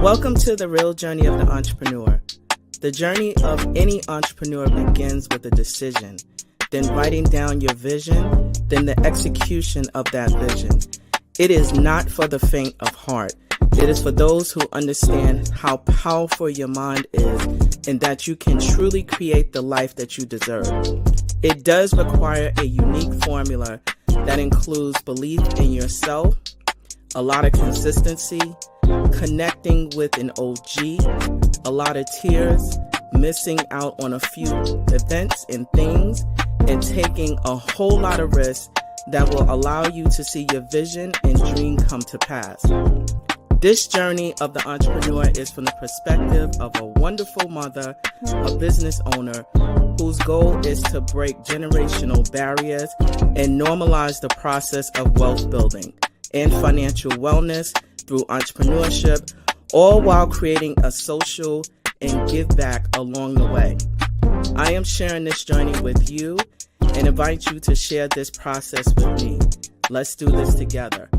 Welcome to the real journey of the entrepreneur. The journey of any entrepreneur begins with a decision, then writing down your vision, then the execution of that vision. It is not for the faint of heart. It is for those who understand how powerful your mind is and that you can truly create the life that you deserve. It does require a unique formula that includes belief in yourself, a lot of consistency, connecting with an OG, a lot of tears, missing out on a few events and things, and taking a whole lot of risks that will allow you to see your vision and dream come to pass. This journey of the entrepreneur is from the perspective of a wonderful mother, a business owner, whose goal is to break generational barriers and normalize the process of wealth building and financial wellness through entrepreneurship, all while creating a social and give back along the way. I am sharing this journey with you and invite you to share this process with me. Let's do this together.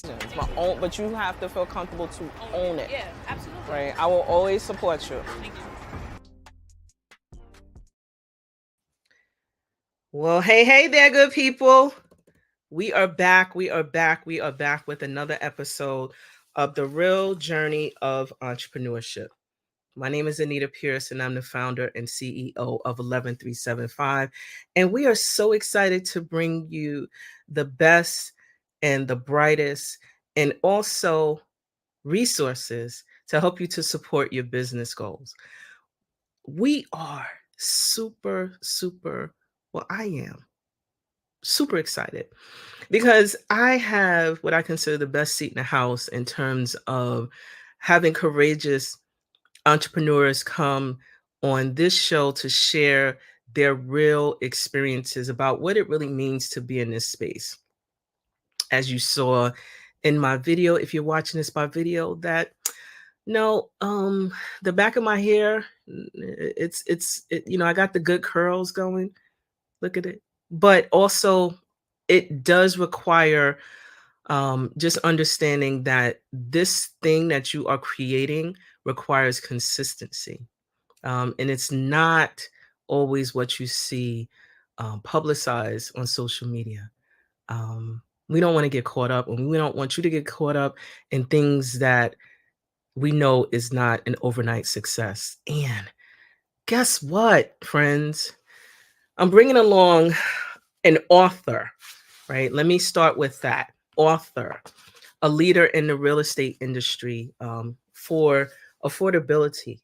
It's my own, but you have to feel comfortable to own it. Yeah, absolutely. Right? I will always support you. Thank you. Well, hey there, good people. We are back with another episode of The Real Journey of Entrepreneurship. My name is Anita Pierce, and I'm the founder and CEO of 11375. And we are so excited to bring you the best and the brightest, and also resources to help you to support your business goals. We are I am super excited because I have what I consider the best seat in the house in terms of having courageous entrepreneurs come on this show to share their real experiences about what it really means to be in this space. As you saw in my video, if you're watching this by video, that the back of my hair, I got the good curls going. Look at it. But also it does require just understanding that this thing that you are creating requires consistency. And it's not always what you see publicized on social media. We don't want to get caught up, and we don't want you to get caught up in things that we know is not an overnight success. And guess what, friends? I'm bringing along an author, right? Let me start with that. Author, a leader in the real estate industry for affordability,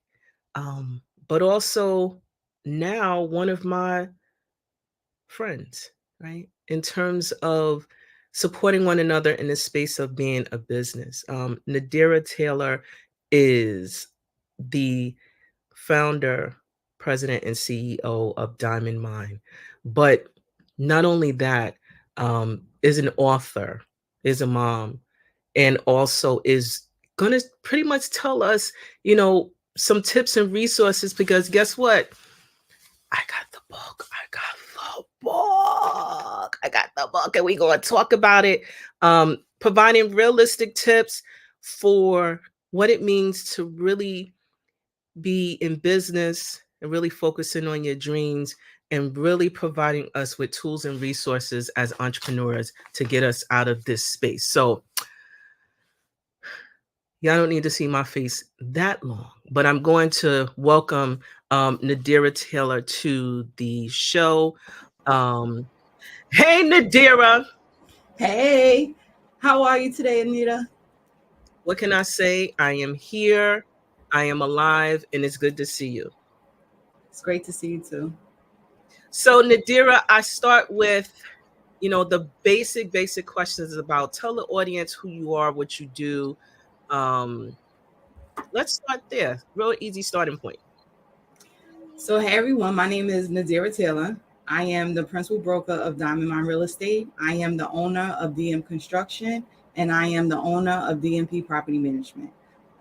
but also now one of my friends, right? In terms of supporting one another in the space of being a business. Nadira Taylor is the founder, president, and CEO of Diamond Mine. But not only that, is an author, is a mom, and also is going to pretty much tell us, some tips and resources, because guess what? I got the book, and we're going to talk about it, providing realistic tips for what it means to really be in business and really focusing on your dreams and really providing us with tools and resources as entrepreneurs to get us out of this space. So y'all don't need to see my face that long, but I'm going to welcome Nadira Taylor to the show. Hey, Nadira. Hey, how are you today, Anita? What can I say? I am here. I am alive, and it's good to see you. It's great to see you too. So, Nadira, I start with, the basic questions about, tell the audience who you are, what you do. Let's start there. Real easy starting point. So, hey everyone, my name is Nadira Taylor. I am the principal broker of Diamond Mine Real Estate. I am the owner of DM Construction, and I am the owner of DMP Property Management.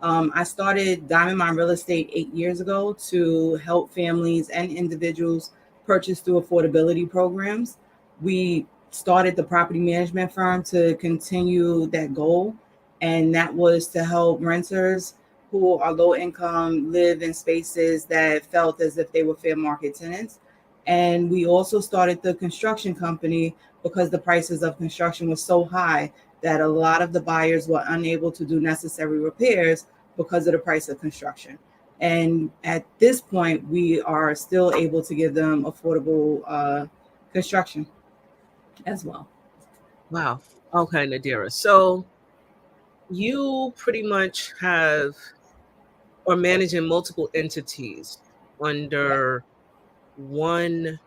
I started Diamond Mine Real Estate 8 years ago to help families and individuals purchase through affordability programs. We started the property management firm to continue that goal, and that was to help renters who are low income live in spaces that felt as if they were fair market tenants. And we also started the construction company because the prices of construction was so high that a lot of the buyers were unable to do necessary repairs because of the price of construction. And at this point, we are still able to give them affordable construction as well. Wow. Okay, Nadira. So you pretty much have or managing multiple entities Right. under one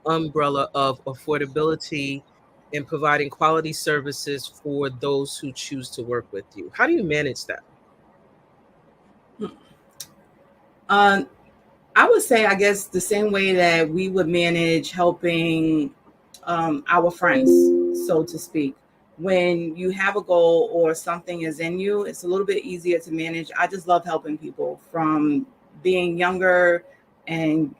umbrella of affordability and providing quality services for those who choose to work with you. How do you manage that? Um, I would say, I guess, the same way that we would manage helping our friends, so to speak. When you have a goal or something is in you, it's a little bit easier to manage. I just love helping people from being younger and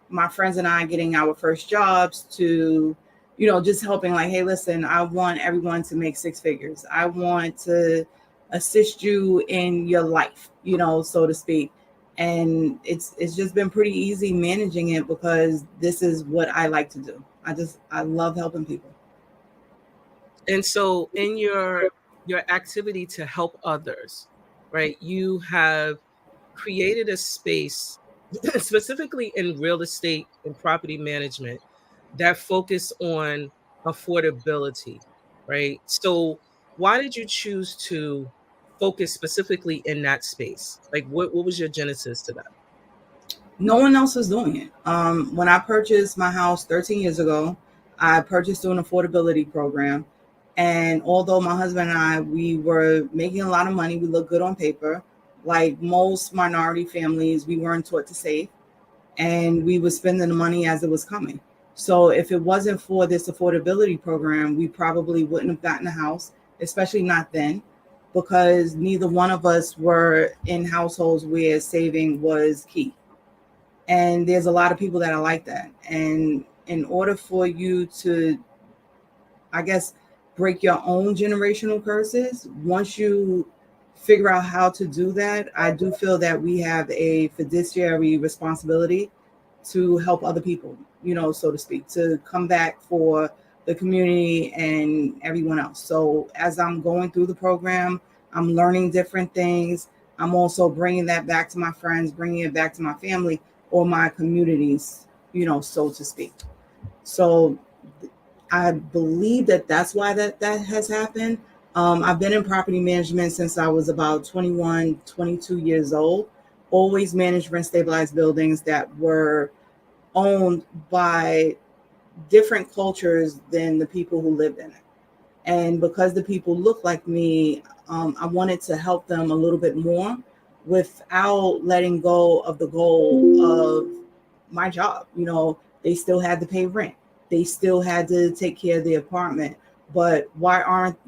my friends and I getting our first jobs to, just helping like, hey, listen, I want everyone to make six figures. I want to assist you in your life, so to speak. And it's just been pretty easy managing it because this is what I like to do. I love helping people. And so in your activity to help others, right? You have created a space specifically in real estate and property management that focus on affordability, right? So why did you choose to focus specifically in that space? Like what was your genesis to that? No one else was doing it. When I purchased my house 13 years ago, I purchased through an affordability program. And although my husband and I, we were making a lot of money, we looked good on paper. Like most minority families, we weren't taught to save and we were spending the money as it was coming. So if it wasn't for this affordability program, we probably wouldn't have gotten a house, especially not then, because neither one of us were in households where saving was key. And there's a lot of people that are like that. And in order for you to, I guess, break your own generational curses, once you figure out how to do that, I do feel that we have a fiduciary responsibility to help other people, so to speak, to come back for the community and everyone else. So as I'm going through the program, I'm learning different things. I'm also bringing that back to my friends, bringing it back to my family or my communities, so to speak. So I believe that that's why that has happened. I've been in property management since I was about 21, 22 years old. Always managed rent stabilized buildings that were owned by different cultures than the people who lived in it. And because the people look like me, I wanted to help them a little bit more without letting go of the goal of my job. They still had to pay rent, they still had to take care of the apartment. But why aren't,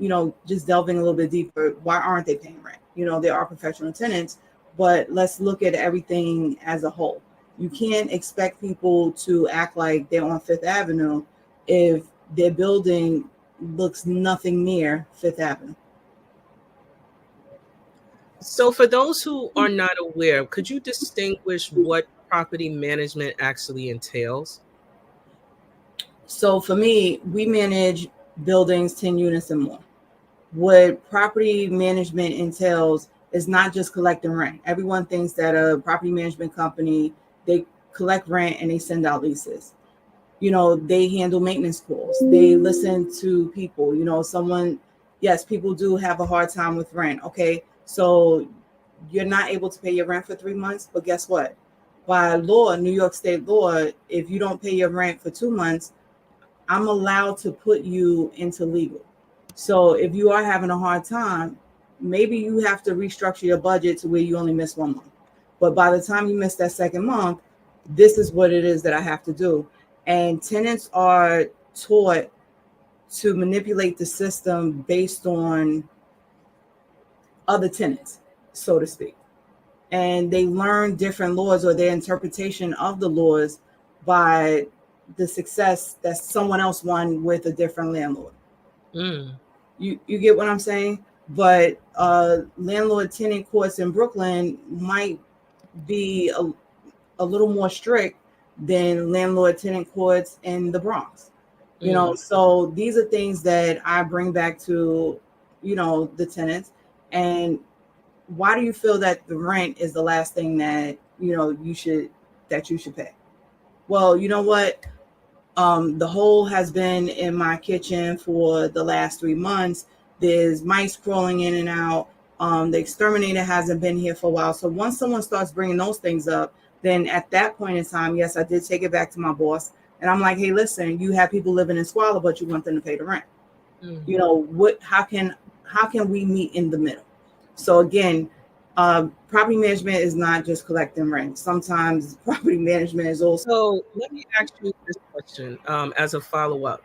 just delving a little bit deeper, why aren't they paying rent? They are professional tenants, but let's look at everything as a whole. You can't expect people to act like they're on Fifth Avenue if their building looks nothing near Fifth Avenue. So for those who are not aware, could you distinguish what property management actually entails? So for me, we manage buildings 10 units and more. What property management entails is not just collecting rent. Everyone thinks that a property management company, they collect rent and they send out leases. They handle maintenance calls. They listen to people. Yes, people do have a hard time with rent. Okay, so you're not able to pay your rent for 3 months, but guess what? By law, New York State law, if you don't pay your rent for 2 months, I'm allowed to put you into legal. So if you are having a hard time, maybe you have to restructure your budget to where you only miss 1 month. But by the time you miss that second month, this is what it is that I have to do. And tenants are taught to manipulate the system based on other tenants, so to speak. And they learn different laws or their interpretation of the laws by the success that someone else won with a different landlord. Mm. You get what I'm saying? but landlord tenant courts in Brooklyn might be a little more strict than landlord tenant courts in the Bronx. Mm. So these are things that I bring back to, the tenants. And why do you feel that the rent is the last thing that, you should pay? Well, you know what? The hole has been in my kitchen for the last 3 months. There's mice crawling in and out. The exterminator hasn't been here for a while. So once someone starts bringing those things up, then at that point in time, yes, I did take it back to my boss. And I'm like, hey, listen, you have people living in squalor, but you want them to pay the rent. Mm. What? How can we meet in the middle? So again, property management is not just collecting rent. Sometimes property management is also. So let me ask you this question as a follow up.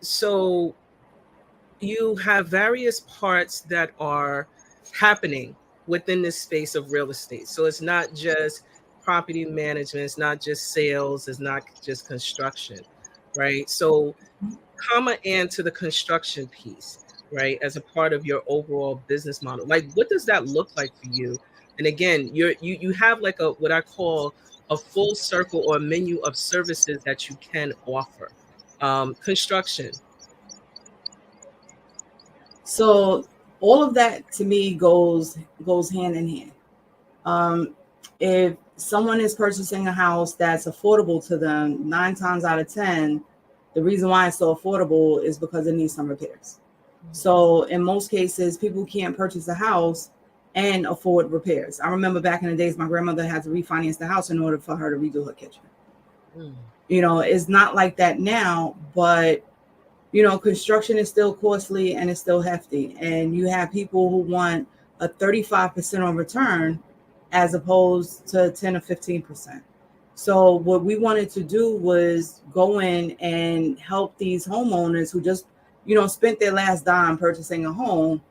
So you have various parts that are happening within this space of real estate. So it's not just property management, it's not just sales, it's not just construction, right? So comma and to the construction piece, right, as a part of your overall business model. Like what does that look like for you? And again, you have like a what I call a full circle or menu of services that you can offer. Construction. So all of that to me goes hand in hand. Um, if someone is purchasing a house that's affordable to them, 9 times out of 10, the reason why it's so affordable is because it needs some repairs. So in most cases, people can't purchase a house and afford repairs. I remember back in the days, my grandmother had to refinance the house in order for her to redo her kitchen. Mm. It's not like that now, but construction is still costly and it's still hefty. And you have people who want a 35% on return as opposed to 10 or 15%. So what we wanted to do was go in and help these homeowners who just, spent their last dime purchasing a home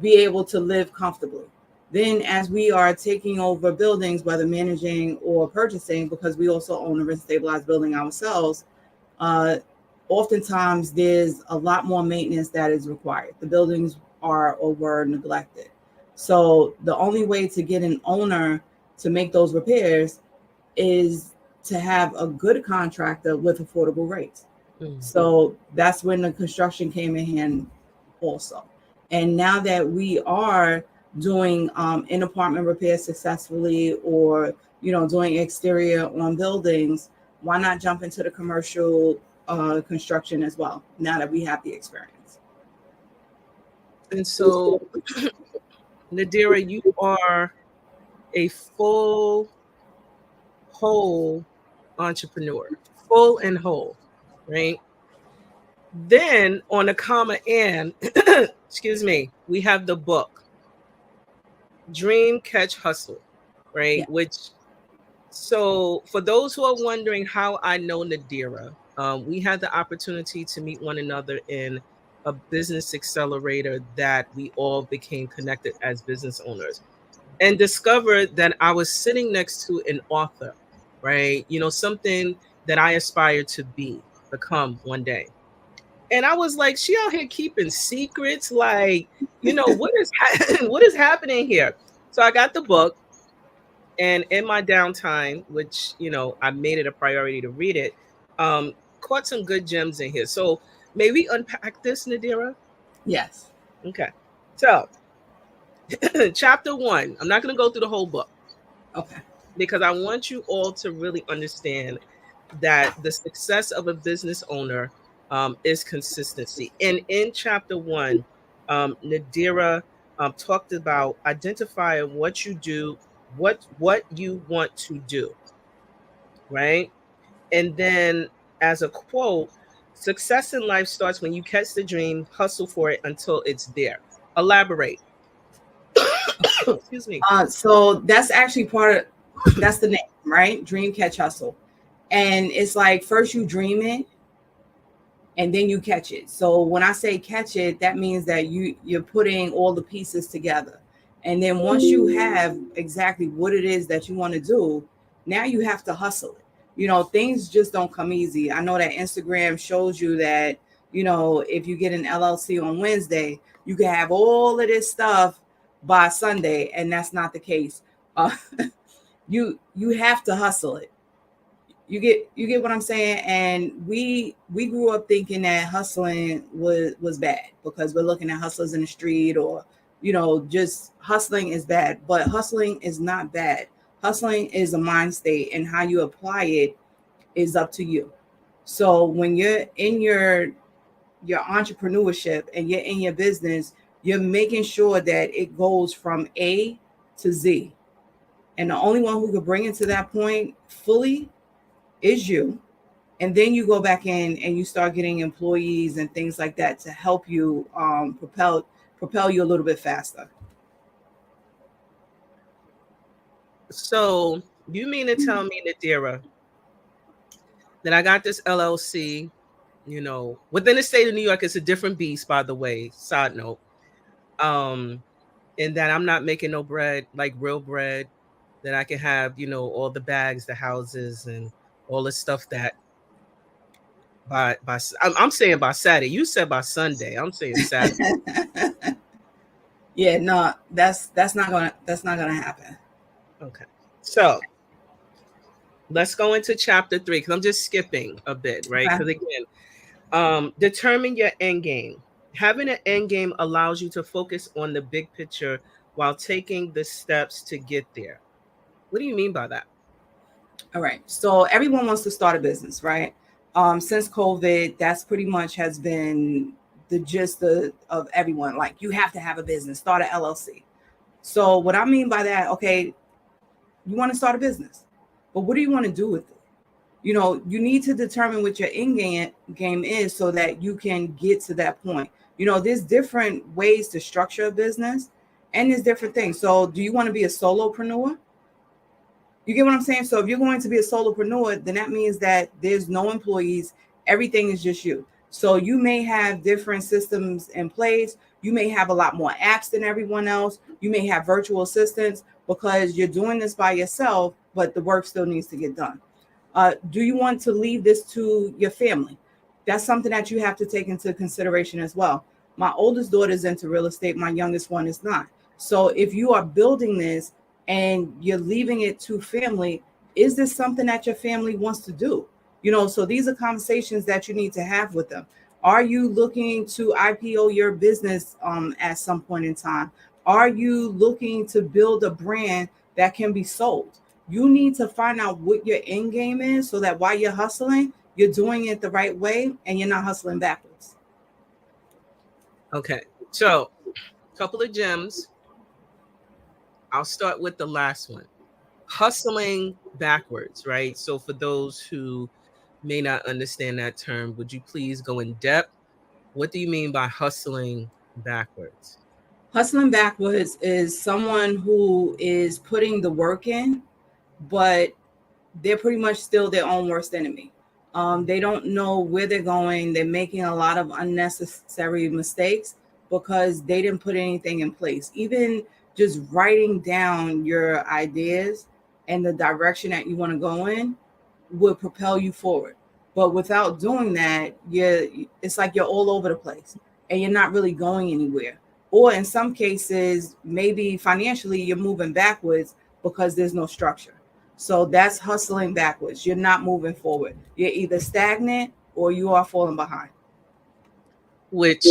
be able to live comfortably. Then as we are taking over buildings, whether managing or purchasing, because we also own a rent stabilized building ourselves, uh, oftentimes there's a lot more maintenance that is required. The buildings are or were neglected. So the only way to get an owner to make those repairs is to have a good contractor with affordable rates. Mm. So that's when the construction came in hand also. And now that we are doing in apartment repairs successfully, or doing exterior on buildings, why not jump into the commercial construction as well, now that we have the experience? And so, Nadira, you are a full, whole entrepreneur, full and whole, right? Then on the comma and, excuse me, we have the book, Dream, Catch, Hustle, right? Yeah. Which, so for those who are wondering how I know Nadira, we had the opportunity to meet one another in a business accelerator that we all became connected as business owners and discovered that I was sitting next to an author, right? Something that I aspired to become one day. And I was like, she out here keeping secrets, like, what is what is happening here? So I got the book, and in my downtime, which I made it a priority to read it, caught some good gems in here. So may we unpack this, Nadira? Yes. Okay. So chapter one. I'm not going to go through the whole book Okay. because I want you all to really understand that the success of a business owner is consistency. And in chapter one, Nadira talked about identifying what you do, what you want to do, right? And then, as a quote, success in life starts when you catch the dream, hustle for it until it's there. Elaborate. Excuse me. So that's actually that's the name, right? Dream, catch, hustle. And it's like first you dream it and then you catch it. So when I say catch it, that means that you're putting all the pieces together. And then once you have exactly what it is that you want to do, now you have to hustle it. Things just don't come easy. I know that Instagram shows you that, If you get an LLC on Wednesday, you can have all of this stuff by Sunday, and that's not the case. Uh, you have to hustle it. You get what I'm saying? And we grew up thinking that hustling was bad because we're looking at hustlers in the street, or just hustling is bad. But hustling is not bad. Hustling is a mind state, and how you apply it is up to you. So when you're in your entrepreneurship and you're in your business, you're making sure that it goes from A to Z. And the only one who could bring it to that point fully is you. And then you go back in and you start getting employees and things like that to help you propel you a little bit faster. So you mean to tell me, Nadira, that I got this LLC, within the state of New York, it's a different beast, by the way, side note. And that I'm not making no bread, like real bread, that I can have, all the bags, the houses, and all the stuff that I'm saying by Saturday. You said by Sunday. I'm saying Saturday. Yeah, no, that's not gonna happen. Okay. So let's go into chapter 3, because I'm just skipping a bit, right? Okay. Because again, determine your end game. Having an end game allows you to focus on the big picture while taking the steps to get there. What do you mean by that? All right. So everyone wants to start a business, right? Since COVID, that's pretty much has been the gist of everyone. Like, you have to have a business, start an LLC. So what I mean by that, okay, you want to start a business, but what do you want to do with it? You need to determine what your end game is so that you can get to that point. There's different ways to structure a business, and there's different things. So do you want to be a solopreneur? You get what I'm saying? So if you're going to be a solopreneur, then that means that there's no employees. Everything is just you. So you may have different systems in place. You may have a lot more apps than everyone else. You may have virtual assistants because you're doing this by yourself, but the work still needs to get done. Do you want to leave this to your family? That's something that you have to take into consideration as well. My oldest daughter is into real estate. My youngest one is not. So if you are building this and you're leaving it to family, is this something that your family wants to do? So these are conversations that you need to have with them. Are you looking to IPO your business at some point in time? Are you looking to build a brand that can be sold? You need to find out what your end game is so that while you're hustling, you're doing it the right way and you're not hustling backwards. Okay. So, a couple of gems. I'll start with the last one. Hustling backwards, right? So for those who may not understand that term, would you please go in depth? What do you mean by hustling backwards? Hustling backwards is someone who is putting the work in, but they're pretty much still their own worst enemy. They don't know where they're going. They're making a lot of unnecessary mistakes because they didn't put anything in place. Even just writing down your ideas and the direction that you want to go in will propel you forward. But without doing that, it's like you're all over the place and you're not really going anywhere. Or in some cases, maybe financially, you're moving backwards because there's no structure. So that's hustling backwards. You're not moving forward. You're either stagnant or you are falling behind. Which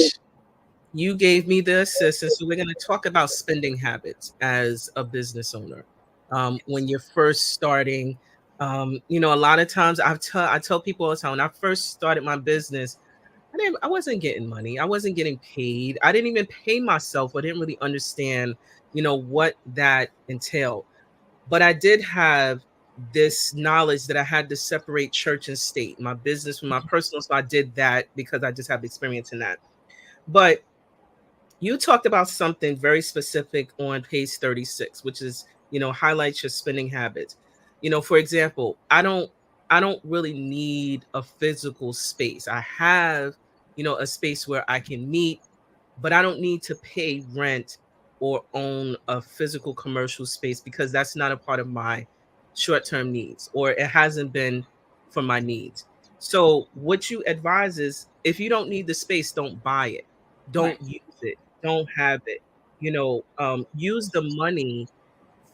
you gave me the assistance. So we're going to talk about spending habits as a business owner. When you're first starting, a lot of times I tell people all the time, when I first started my business, I wasn't getting money. I wasn't getting paid. I didn't even pay myself. I didn't really understand, what that entailed. But I did have this knowledge that I had to separate church and state, my business from my personal. So I did that because I just have experience in that. But you talked about something very specific on page 36, which is, highlights your spending habits. For example, I don't really need a physical space. I have, a space where I can meet, but I don't need to pay rent or own a physical commercial space because that's not a part of my short-term needs, or it hasn't been for my needs. So what you advise is if you don't need the space, don't buy it. Right. Don't use it. Don't have it. Use the money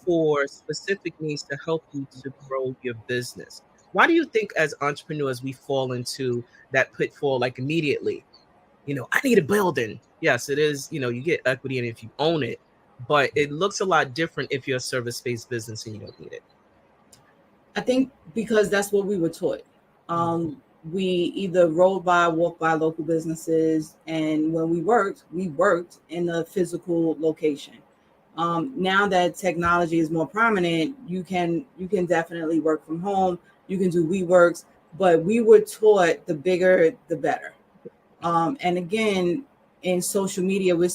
for specific needs to help you to grow your business. Why do you think as entrepreneurs we fall into that pitfall like immediately? I need a building. Yes, it is, you get equity in it if you own it, but it looks a lot different if you're a service-based business and you don't need it. I think because that's what we were taught. Mm. We either rode by, walked by local businesses, and when we worked in a physical location. Now that technology is more prominent, you can definitely work from home. You can do WeWorks, but we were taught the bigger the better. And again, in social media, we're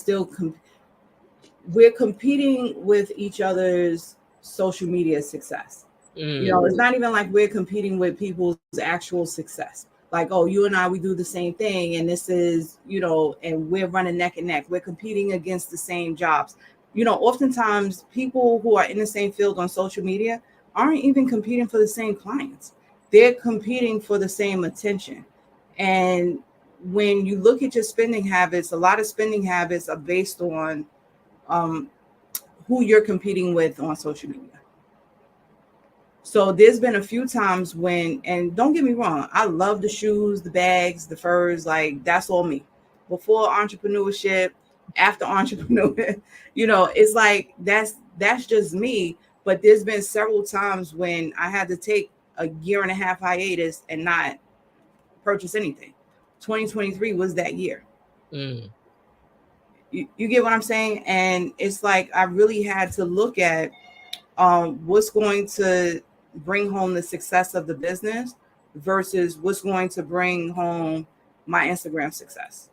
competing with each other's social media success. Mm. It's not even like we're competing with people's actual success. Like, oh, you and I, we do the same thing, and this is, and we're running neck and neck. We're competing against the same jobs. Oftentimes people who are in the same field on social media aren't even competing for the same clients. They're competing for the same attention. And when you look at your spending habits, a lot of spending habits are based on um, who you're competing with on social media. So there's been a few times when, and don't get me wrong, I love the shoes, the bags, the furs, like that's all me. Before entrepreneurship, after entrepreneur, it's like that's just me. But there's been several times when I had to take a year and a half hiatus and not purchase anything. 2023 was that year. Mm. You get what I'm saying? And it's like I really had to look at what's going to bring home the success of the business versus what's going to bring home my Instagram success.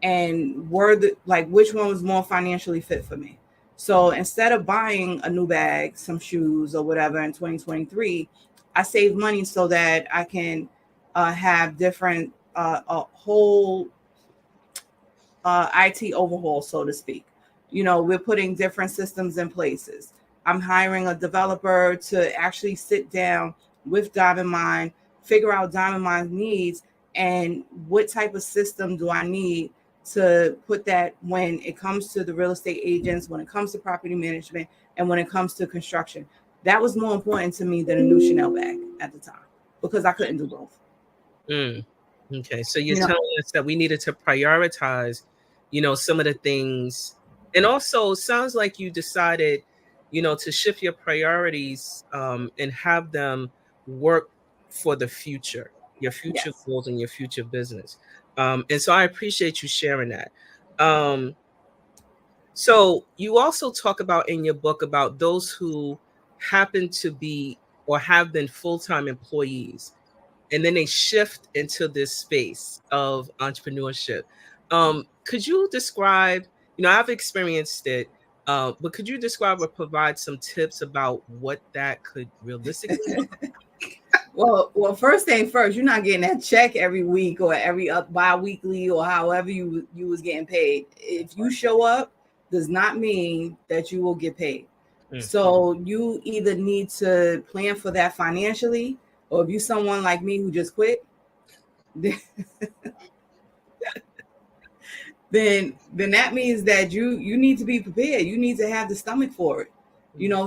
And which one was more financially fit for me. So instead of buying a new bag, some shoes or whatever in 2023, I saved money so that I can have different a whole IT overhaul, so to speak. We're putting different systems in places. I'm hiring a developer to actually sit down with Diamond Mind, figure out Diamond Mind's needs, and what type of system do I need to put that when it comes to the real estate agents, when it comes to property management, and when it comes to construction. That was more important to me than a new Chanel bag at the time because I couldn't do both. Mm. Okay, so you're You know, telling us that we needed to prioritize, some of the things, and also sounds like you decided, to shift your priorities, and have them work for the future, your future yes. goals and your future business. And so I appreciate you sharing that. Um, so you also talk about in your book about those who happen to be or have been full-time employees and then they shift into this space of entrepreneurship. Could you describe, I've experienced it, but could you describe or provide some tips about what that could realistically look Well, first thing first, you're not getting that check every week or every bi-weekly or however you was getting paid. If you show up, does not mean that you will get paid. like? So you either need to plan for that financially, or if you someone like me who just quit, then that means that you need to be prepared. You need to have the stomach for it.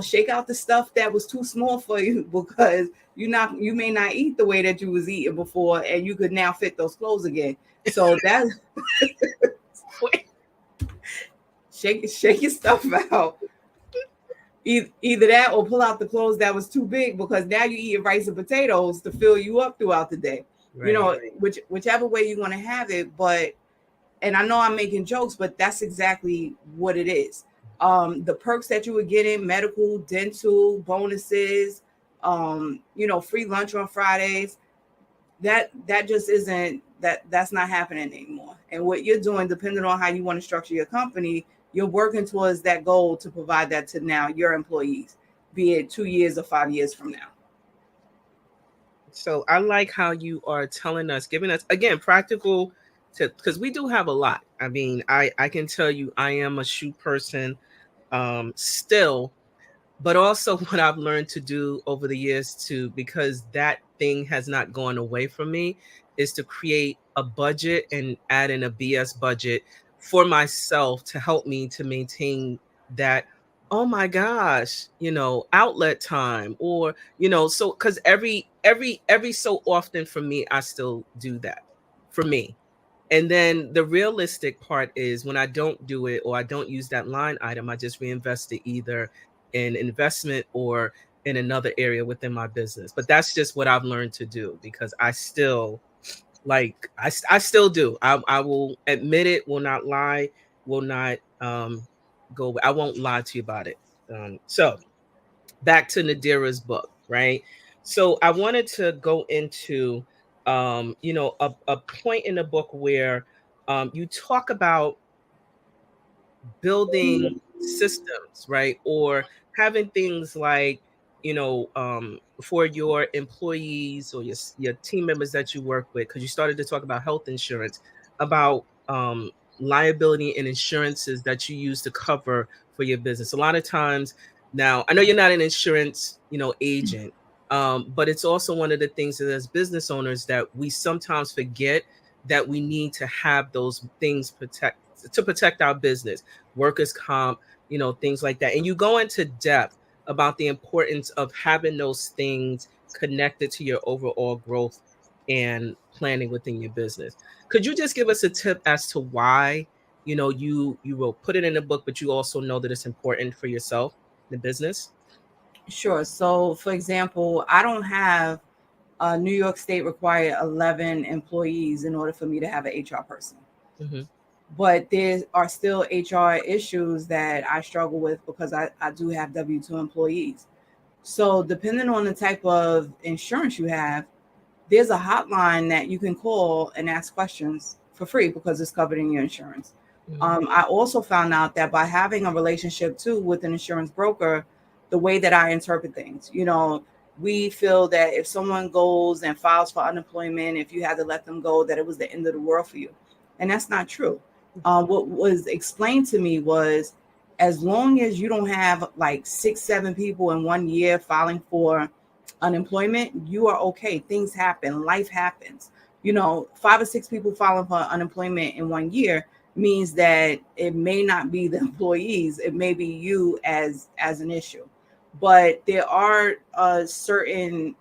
Shake out the stuff that was too small for you because you may not eat the way that you was eating before, and you could now fit those clothes again. So that shake your stuff out. Either that or pull out the clothes that was too big because now you eating rice and potatoes to fill you up throughout the day. Right. Whichever way you want to have it, but and I know I'm making jokes, but that's exactly what it is. The perks that you would get in medical, dental, bonuses, free lunch on Fridays, that just isn't that's not happening anymore. And what you're doing, depending on how you want to structure your company, you're working towards that goal to provide that to now your employees, be it 2 years or 5 years from now. So I like how you are telling us, giving us again practical tips because we do have a lot. I mean, I can tell you I am a shoe person still, but also what I've learned to do over the years too, because that thing has not gone away from me, is to create a budget and add in a BS budget for myself to help me to maintain that, oh my gosh, outlet time, or so because every so often for me, I still do that for me. And then the realistic part is when I don't do it or I don't use that line item, I just reinvest it either in investment or in another area within my business. But that's just what I've learned to do, because I still I still do. I will admit it, will not lie, will not go. I won't lie to you about it. So back to Nadira's book, right? So I wanted to go into a point in the book where you talk about building systems, right? Or having things like, for your employees or your team members that you work with, because you started to talk about health insurance, about liability and insurances that you use to cover for your business. A lot of times now, I know you're not an insurance, agent, but it's also one of the things that as business owners that we sometimes forget that we need to have those things protect our business, workers comp, things like that. And you go into depth about the importance of having those things connected to your overall growth and planning within your business. Could you just give us a tip as to why, you will put it in a book, but you also know that it's important for yourself, the business? Sure. So, for example, I don't have New York State required 11 employees in order for me to have an HR person. Hmm. But there are still HR issues that I struggle with because I do have W-2 employees. So, depending on the type of insurance you have, there's a hotline that you can call and ask questions for free because it's covered in your insurance. Hmm. I also found out that by having a relationship too with an insurance broker, the way that I interpret things, we feel that if someone goes and files for unemployment, if you had to let them go, that it was the end of the world for you. And that's not true. What was explained to me was as long as you don't have like 6, 7 people in 1 year filing for unemployment, you are okay. Things happen, life happens. 5 or 6 people filing for unemployment in 1 year means that it may not be the employees, it may be you as an issue. But there are certain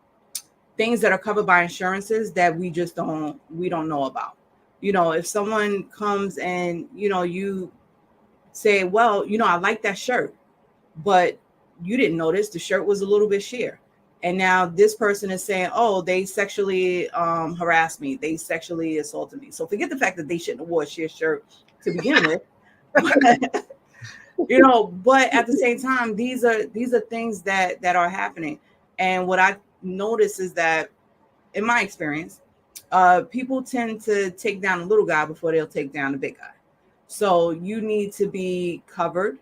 things that are covered by insurances that we don't know about. If someone comes and you say, well, I like that shirt, but you didn't notice the shirt was a little bit sheer. And now this person is saying, oh, they sexually harassed me. They sexually assaulted me. So forget the fact that they shouldn't have wore a sheer shirt to begin with. But at the same time, these are things that are happening. And what I notice is that in my experience, people tend to take down the little guy before they'll take down the big guy. So you need to be covered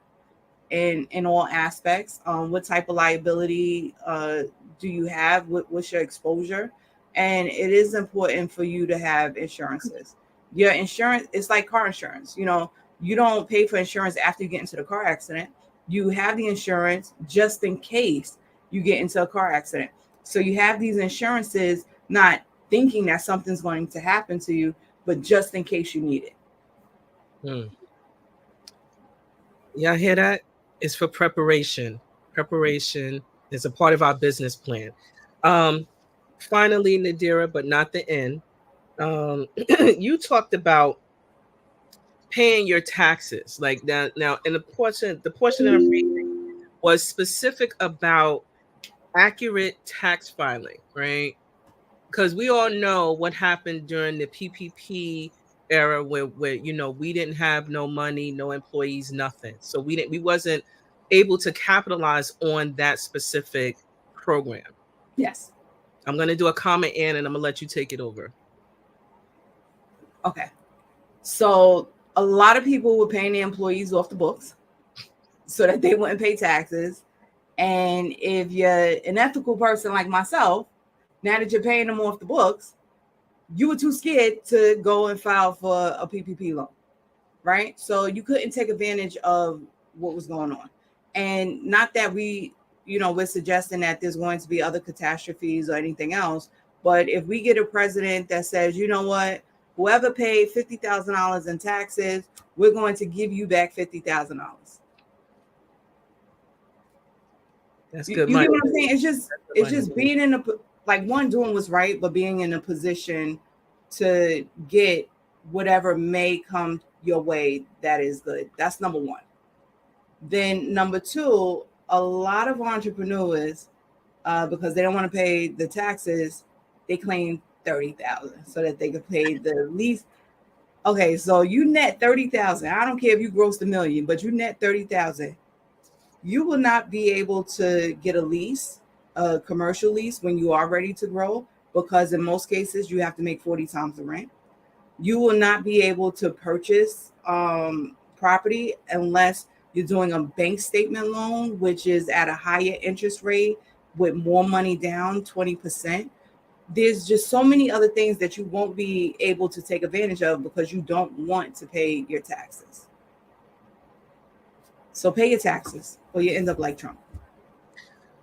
in all aspects. What type of liability do you have? What's your exposure? And it is important for you to have insurances. Your insurance, it's like car insurance. You don't pay for insurance after you get into the car accident. You have the insurance just in case you get into a car accident. So you have these insurances, not thinking that something's going to happen to you, but just in case you need it. Mm. Yeah, I hear that. It's for preparation. Preparation is a part of our business plan. Um, Finally, Nadira, but not the end. You talked about paying your taxes. Like now, and the portion that I'm reading was specific about accurate tax filing, right? Because we all know what happened during the PPP era, where we didn't have no money, no employees, nothing. So we wasn't able to capitalize on that specific program. Yes. I'm gonna do a comment in, and I'm gonna let you take it over. Okay. So a lot of people were paying their employees off the books so that they wouldn't pay taxes. And if you're an ethical person like myself, now that you're paying them off the books, you were too scared to go and file for a PPP loan, right? So you couldn't take advantage of what was going on. And not that we're suggesting that there's going to be other catastrophes or anything else, But if we get a president that says, you know what, whoever paid $50,000 in taxes, we're going to give you back $50,000. That's You, good you money. get what I'm saying? That's good It's money. just being in a, like, one, doing what's right, but being in a position to get whatever may come your way that is good. That's number one. Then number two, a lot of entrepreneurs, because they don't want to pay the taxes, they claim 30,000 so that they can pay the lease. Okay, so you net 30,000. I don't care if you grossed a million, but you net 30,000. You will not be able to get a lease, a commercial lease, when you are ready to grow, because in most cases you have to make 40 times the rent. You will not be able to purchase property unless you're doing a bank statement loan, which is at a higher interest rate with more money down, 20%. There's just so many other things that you won't be able to take advantage of because you don't want to pay your taxes. So pay your taxes or you end up like Trump.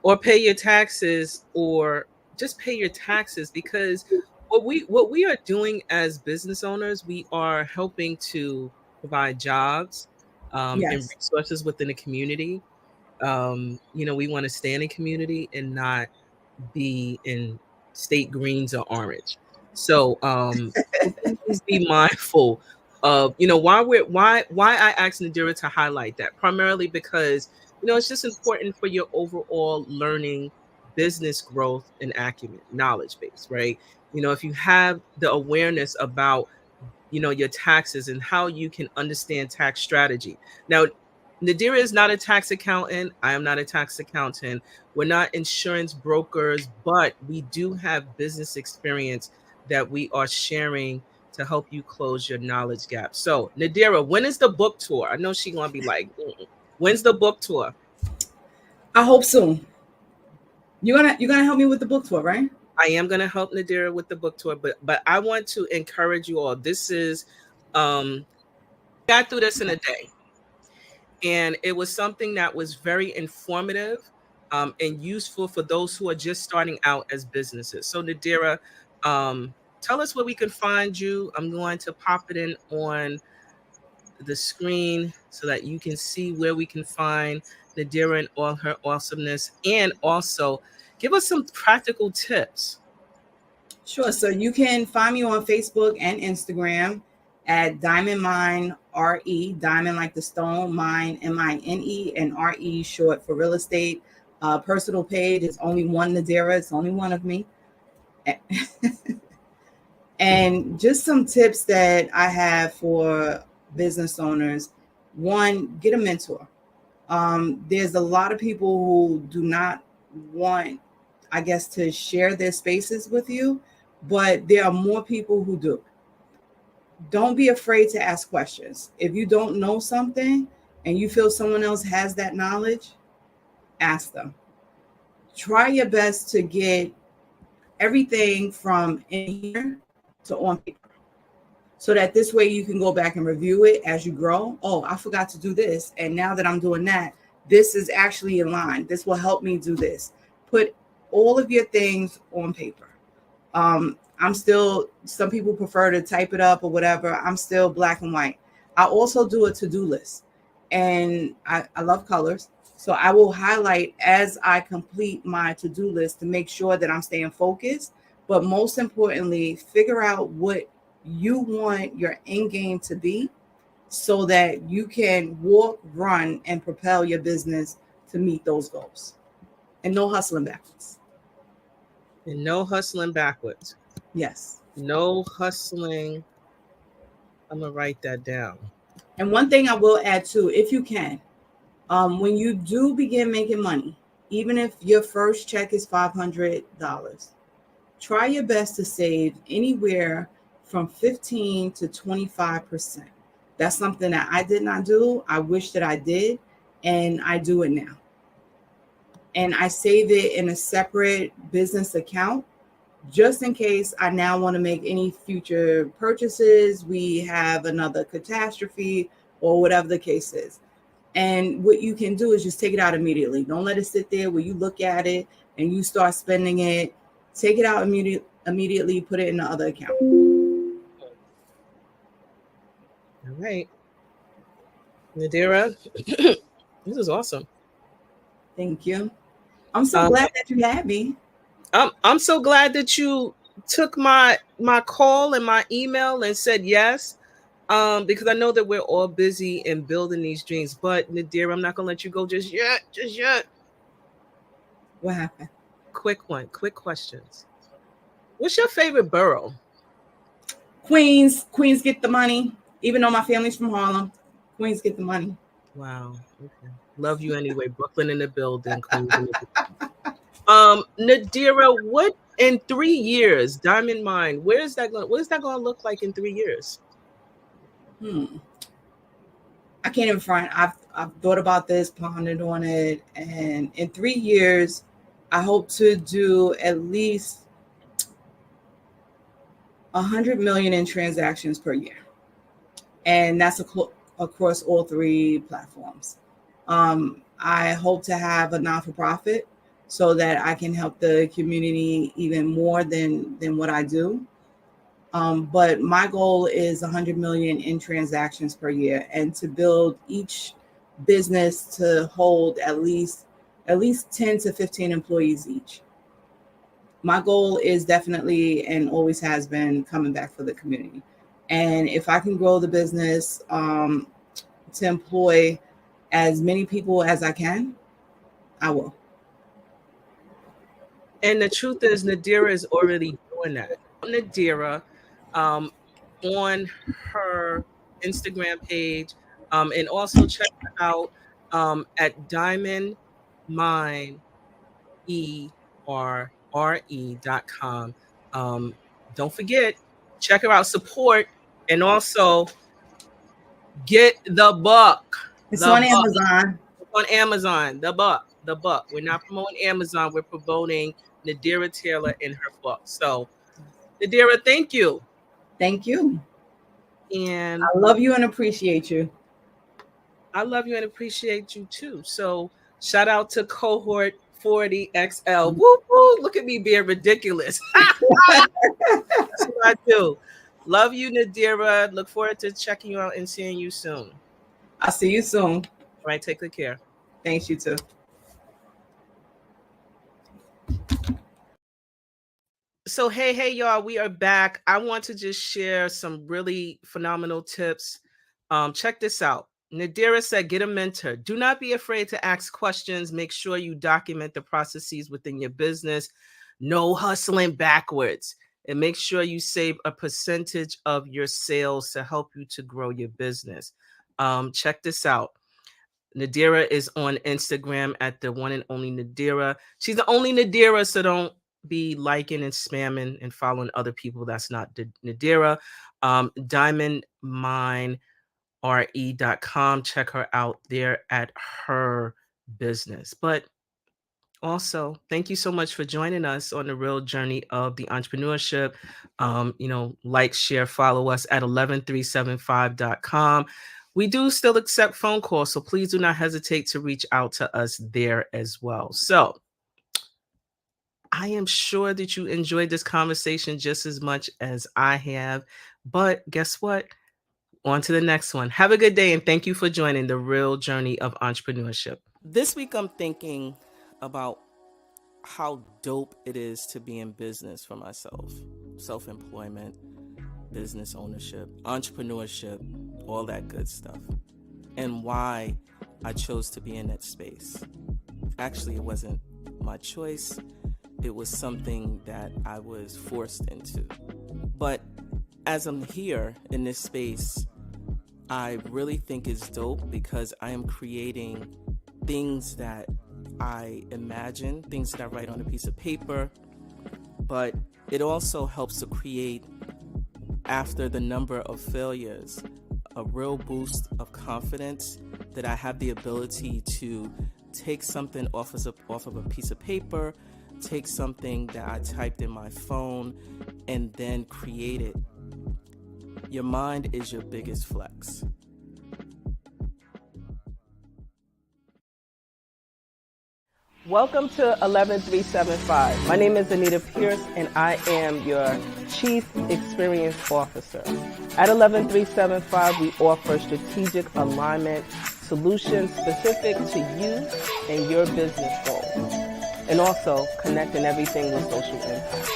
Or pay your taxes, or just pay your taxes, because what we are doing as business owners, we are helping to provide jobs and Yes. resources within the community. We want to stay in the community and not be in state greens or orange. So please be mindful of, why I asked Nadira to highlight that, primarily because it's just important for your overall learning, business growth, and acumen, knowledge base, right? If you have the awareness about your taxes and how you can understand tax strategy. Now, Nadira is not a tax accountant. I am not a tax accountant. We're not insurance brokers, but we do have business experience that we are sharing to help you close your knowledge gap. So, Nadira, when is the book tour? I know she's gonna be like, when's the book tour? I hope soon. You're gonna help me with the book tour, right? I am gonna help Nadira with the book tour, but I want to encourage you all. This is got through this in a day. And it was something that was very informative and useful for those who are just starting out as businesses. So, Nadira, tell us where we can find you. I'm going to pop it in on the screen so that you can see where we can find Nadira and all her awesomeness, and also give us some practical tips. Sure. So you can find me on Facebook and Instagram at Diamond Mine RE, Diamond like the stone, Mine MINE, and RE short for real estate. Personal page is only one Nadira. It's only one of me. And just some tips that I have for business owners. One, get a mentor. There's a lot of people who do not want, I guess, to share their spaces with you, but there are more people who do. Don't be afraid to ask questions. If you don't know something and you feel someone else has that knowledge, ask them. Try your best to get everything from in here to on paper, so that this way you can go back and review it as you grow. Oh, I forgot to do this. And now that I'm doing that, this is actually in line. This will help me do this. Put all of your things on paper. I'm still, some people prefer to type it up or whatever. I'm still black and white. I also do a to-do list, and I love colors. So I will highlight as I complete my to-do list to make sure that I'm staying focused. But most importantly, figure out what you want your end game to be so that you can walk, run, and propel your business to meet those goals. And no hustling backwards. And no hustling backwards. Yes. No hustling. I'm going to write that down. And one thing I will add too, if you can, when you do begin making money, even if your first check is $500, try your best to save anywhere from 15 to 25%. That's something that I did not do. I wish that I did, and I do it now. And I save it in a separate business account just in case I now want to make any future purchases. We have another catastrophe or whatever the case is. And what you can do is just take it out immediately. Don't let it sit there where you look at it and you start spending it. Take it out immediately put it in the other account. All right. Nadira, this is awesome. Thank you. I'm so Um, glad that you had me. I'm so glad that you took my call and my email and said yes. Because I know that we're all busy in building these dreams. But Nadira, I'm not gonna let you go just yet. Just yet. What happened? Quick one. Quick questions. What's your favorite borough? Queens. Queens get the money. Even though my family's from Harlem, Queens get the money. Wow. Okay. Love you anyway. Brooklyn in the building. Queens in the building. Nadira, what in 3 years, Diamond Mine, where is that going? What is that going to look like in 3 years? I can't even front. I've thought about this, pondered on it, and in 3 years, I hope to do at least 100 million in transactions per year, and that's across all three platforms. I hope to have a non-for-profit so that I can help the community even more than what I do. But my goal is 100 million in transactions per year, and to build each business to hold at least 10 to 15 employees each. My goal is definitely and always has been coming back for the community. And if I can grow the business to employ as many people as I can, I will. And the truth is, Nadira is already doing that. Nadira, um, on her Instagram page, and also check her out at Diamond Mine ERRE.com. Don't forget, check her out, support, and also get the book. It's The on book Amazon. on Amazon. The book. The book. We're not promoting Amazon. We're promoting Nadira Taylor in her book. So, Nadira, thank you. Thank you. And I love you and appreciate you. I love you and appreciate you too. So, shout out to cohort 40XL. Woo woo. Look at me being ridiculous. That's what I do. Love you, Nadira. Look forward to checking you out and seeing you soon. I'll see you soon. All right, take good care. Thanks, you too. So, hey, y'all, we are back. I want to just share some really phenomenal tips. Check this out. Nadira said, get a mentor. Do not be afraid to ask questions. Make sure you document the processes within your business. No hustling backwards. And make sure you save a percentage of your sales to help you to grow your business. Check this out. Nadira is on Instagram at the one and only Nadira. She's the only Nadira, so don't be liking and spamming and following other people. That's not Nadira. DiamondMineRE.com. Check her out there at her business. But also, thank you so much for joining us on the real journey of the entrepreneurship. Like, share, follow us at 11375.com. We do still accept phone calls, so please do not hesitate to reach out to us there as well. So I am sure that you enjoyed this conversation just as much as I have. But guess what? On to the next one. Have a good day, and thank you for joining the real journey of entrepreneurship. This week, I'm thinking about how dope it is to be in business for myself. Self-employment, business ownership, entrepreneurship, all that good stuff. And why I chose to be in that space. Actually, it wasn't my choice. It was something that I was forced into. But as I'm here in this space, I really think it's dope because I am creating things that I imagine, things that I write on a piece of paper, but it also helps to create, after the number of failures, a real boost of confidence that I have the ability to take something off of a piece of paper, take something that I typed in my phone, and then create it. Your mind is your biggest flex. Welcome to 11375. My name is Anita Pierce, and I am your Chief Experience Officer. At 11375, we offer strategic alignment solutions specific to you and your business goals, and also connecting everything with social impact.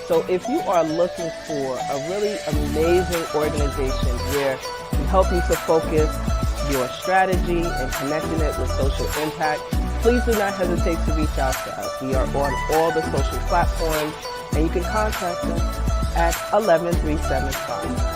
So if you are looking for a really amazing organization where we help you to focus your strategy and connecting it with social impact, please do not hesitate to reach out to us. We are on all the social platforms, and you can contact us at 11375.